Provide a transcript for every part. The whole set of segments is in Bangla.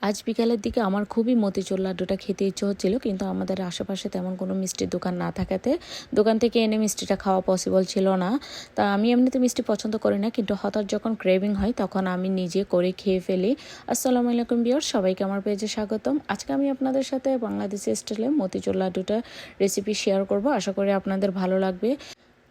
আজ বিকালের দিকে আমার খুবই মতিচুর লাড্ডুটা খেতে ইচ্ছে হচ্ছিল, কিন্তু আমাদের আশেপাশে তেমন কোনো মিষ্টির দোকান না থাকাতে দোকান থেকে এনে মিষ্টিটা খাওয়া পসিবল ছিল না। তা আমি এমনিতে মিষ্টি পছন্দ করি না, কিন্তু হঠাৎ যখন ক্রেভিং হয় তখন আমি নিজে করে খেয়ে ফেলি। আসসালামু আলাইকুম ভিউয়ার্স, সবাইকে আমার পেজে স্বাগতম। আজকে আমি আপনাদের সাথে বাংলাদেশি স্টাইলে মতিচুর লাড্ডুটা রেসিপি শেয়ার করব। আশা করি আপনাদের ভালো লাগবে।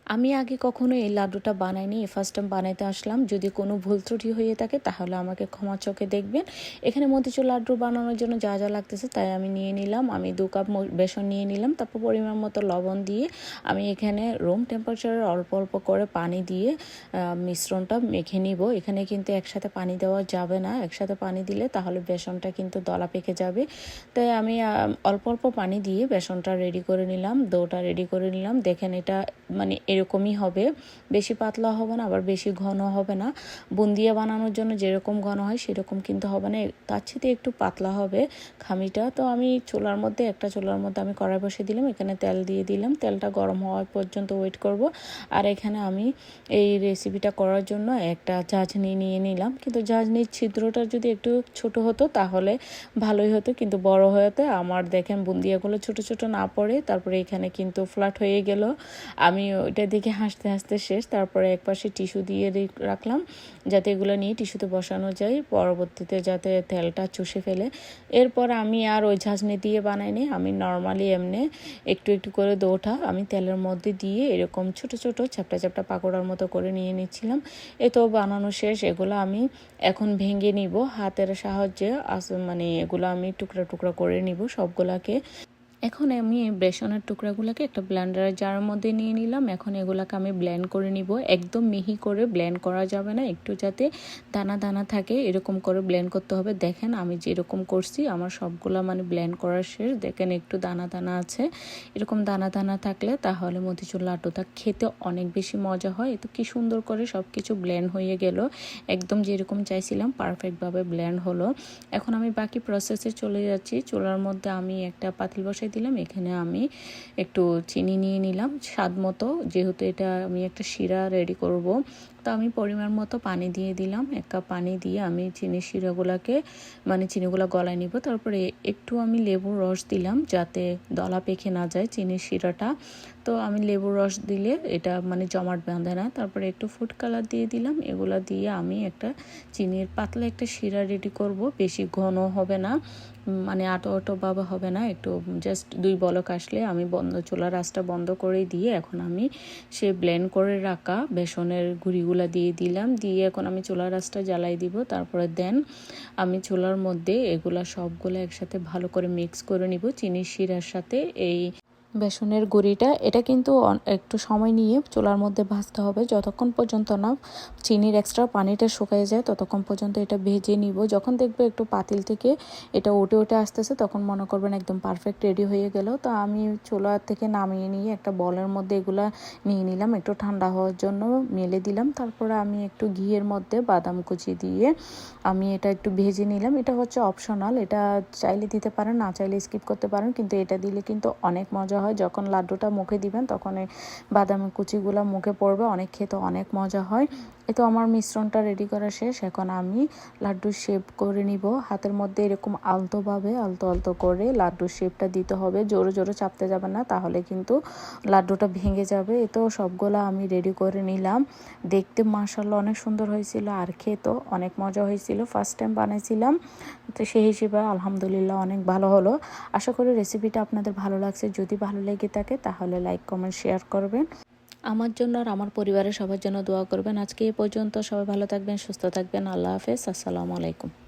আমি আগে কখনো এই লাড্ডুটা বানাইনি, ফার্স্ট টাইম বানাইতে আসলাম। যদি কোনো ভুল ত্রুটি হয়ে থাকে তাহলে আমাকে ক্ষমা চোখে দেখবেন। এখানে মতিচুর লাড্ডু বানানোর জন্য যা যা লাগতেছে তাই আমি নিয়ে নিলাম। আমি 2 কাপ বেসন নিয়ে নিলাম, তারপর পরিমাণ মতো লবণ দিয়ে আমি এখানে রুম টেম্পারেচারে অল্প অল্প করে পানি দিয়ে মিশ্রণটা মেখে নিব। এখানে কিন্তু একসাথে পানি দেওয়া যাবে না, একসাথে পানি দিলে তাহলে বেসনটা কিন্তু দলা পেকে যাবে। তাই আমি অল্প অল্প পানি দিয়ে বেসনটা রেডি করে নিলাম, ডোটা রেডি করে নিলাম। দেখেন এটা মানে এরকমই হবে, বেশি পাতলা হবে না আবার বেশি ঘন হবে না। বুন্দিয়া বানানোর জন্য যেরকম ঘন হয় সেরকম কিন্তু হবে না, তার চেয়ে একটু পাতলা হবে খামিটা। তো আমি চুলার মধ্যে আমি কড়াই বসিয়ে দিলাম, এখানে তেল দিয়ে দিলাম। তেলটা গরম হওয়া পর্যন্ত ওয়েট করব। আর এখানে আমি এই রেসিপিটা করার জন্য একটা ঝাঁঝনি নিয়ে নিলাম, কিন্তু ঝাঁঝনির ছিদ্রটা যদি একটু ছোট হতো তাহলে ভালোই হতো, কিন্তু বড় হতে আমার দেখেন বুন্দিয়াগুলো ছোট ছোট না পড়ে তারপরে এখানে কিন্তু ফ্ল্যাট হয়ে গেল। আমি ওইটা দেখে হাসতে হাসতে শেষ। তারপরে একপাশে টিস্যু দিয়ে রাখলাম যাতে এগুলো নিয়ে টিস্যুতে বসানো যায়, পরবর্তীতে যাতে তেলটা চুষে ফেলে। এরপর আমি আর ওই ঝাঁঝনি দিয়ে বানাইনি, আমি নর্মালি এমনি একটু একটু করে ডোটা আমি তেলের মধ্যে দিয়ে এরকম ছোট ছোট চ্যাপটা চ্যাপটা পাকোড়ার মতো করে নিয়ে নিচ্ছিলাম। এ তো বানানো শেষ। এগুলো আমি এখন ভেঙে নিব হাতের সাহায্যে। মানে এগুলো আমি টুকরা টুকরা করে নিব সবগুলাকে। এখন আমি বেসনের টুকরাগুলোকে একটা ব্লেন্ডারের জারের মধ্যে নিয়ে নিলাম। এখন এগুলোকে আমি ব্লেন্ড করে নিব। একদম মিহি করে ব্লেন্ড করা যাবে না, একটু যাতে দানা দানা থাকে এরকম করে ব্লেন্ড করতে হবে। দেখেন আমি যেরকম করছি আমার সবগুলো মানে ব্লেন্ড করা শেষ। দেখেন একটু দানা দানা আছে, এরকম দানা দানা থাকলে তাহলে মতিচুর লাড্ডুটা খেতে অনেক বেশি মজা হয়। তো কি সুন্দর করে সব কিছু ব্লেন্ড হয়ে গেল, একদম যেরকম চাইছিলাম পারফেক্টভাবে ব্লেন্ড হলো। এখন আমি বাকি প্রসেসে চলে যাচ্ছি। চুলার মধ্যে আমি একটা পাতিল বসাই দিলাম, এখানে আমি একটু চিনি নিয়ে নিলাম স্বাদ মতো, যেহেতু এটা আমি একটা শিরা রেডি করব। তো আমি পরিমাণ মতো পানি দিয়ে দিলাম, 1 কাপ পানি দিয়ে আমি চিনির শিরাগুলোকে মানে চিনিগুলো গলায় নিব। তারপরে একটু আমি লেবুর রস দিলাম যাতে দলা পেকে না যায় চিনির শিরাটা। তো আমি লেবুর রস দিলে এটা মানে জমাট বাঁধে না। তারপরে একটু ফুড কালার দিয়ে দিলাম। এগুলা দিয়ে আমি একটা চিনির পাতলা একটা শিরা রেডি করব, বেশি ঘন হবে না মানে আটো আটো ভাবে হবে না, একটু জাস্ট 2 বলক আসলে আমি চুলার আঁচটা বন্ধ করে দিয়ে এখন আমি সে ব্লেন্ড করে রাখা বেসনের গুঁড়িগুলা দিয়ে দিলাম। দিয়ে এখন আমি চুলার আঁচটা জ্বালাই দিব। তারপরে দেন আমি চুলার মধ্যে এগুলা সবগুলো একসাথে ভালো করে মিক্স করে নিব চিনির শিরার সাথে। এই বেসনের গুঁড়িটা এটা কিন্তু একটু সময় নিয়ে চুলার মধ্যে ভাজতে হবে, যতক্ষণ পর্যন্ত না চিনির এক্সট্রা পানিটা শুকিয়ে যায় ততক্ষণ পর্যন্ত এটা ভেজে নিব। যখন দেখবে একটু পাতিল থেকে এটা উঠে উঠে আসতেছে তখন মনে করবেন একদম পারফেক্ট রেডি হয়ে গেল। তো আমি চুলা থেকে নামিয়ে নিয়ে একটা বলের মধ্যে এগুলা নিয়ে নিলাম, একটু ঠান্ডা হওয়ার জন্য মেলে দিলাম। তারপরে আমি একটু ঘিয়ের মধ্যে বাদাম কুচি দিয়ে আমি এটা একটু ভেজে নিলাম। এটা হচ্ছে অপশনাল, এটা চাইলে দিতে পারেন, না চাইলে স্কিপ করতে পারেন, কিন্তু এটা দিলে কিন্তু অনেক মজা হয়। যখন লাড্ডুটা মুখে দিবেন তখন এই বাদামের কুচিগুলো মুখে পড়বে, অনেক খেতে অনেক মজা হয়। তো আমার মিশ্রণটা রেডি করা শেষ। এখন আমি লাড্ডুর শেপ করে নিব। হাতের মধ্যে এরকম আলতোভাবে আলতো আলতো করে লাড্ডুর শেপটা দিতে হবে, জোরে জোরে চাপতে যাবে না, তাহলে কিন্তু লাড্ডুটা ভেঙে যাবে। তো সবগুলো আমি রেডি করে নিলাম। দেখতে মাশাআল্লাহ অনেক সুন্দর হয়েছিল, আর খেতেও অনেক মজা হয়েছিল। ফার্স্ট টাইম বানাইছিলাম, তো সেই হিসেবে আলহামদুলিল্লাহ অনেক ভালো হলো। আশা করি রেসিপিটা আপনাদের ভালো লাগছে। যদি ভালো লেগে থাকে তাহলে লাইক কমেন্ট শেয়ার করবেন। আমার জন্য আর আমার পরিবারের সবার জন্য দোয়া করবেন। আজকে এই পর্যন্ত, সবাই ভালো থাকবেন, সুস্থ থাকবেন। আল্লাহ হাফেজ, আসসালামু আলাইকুম।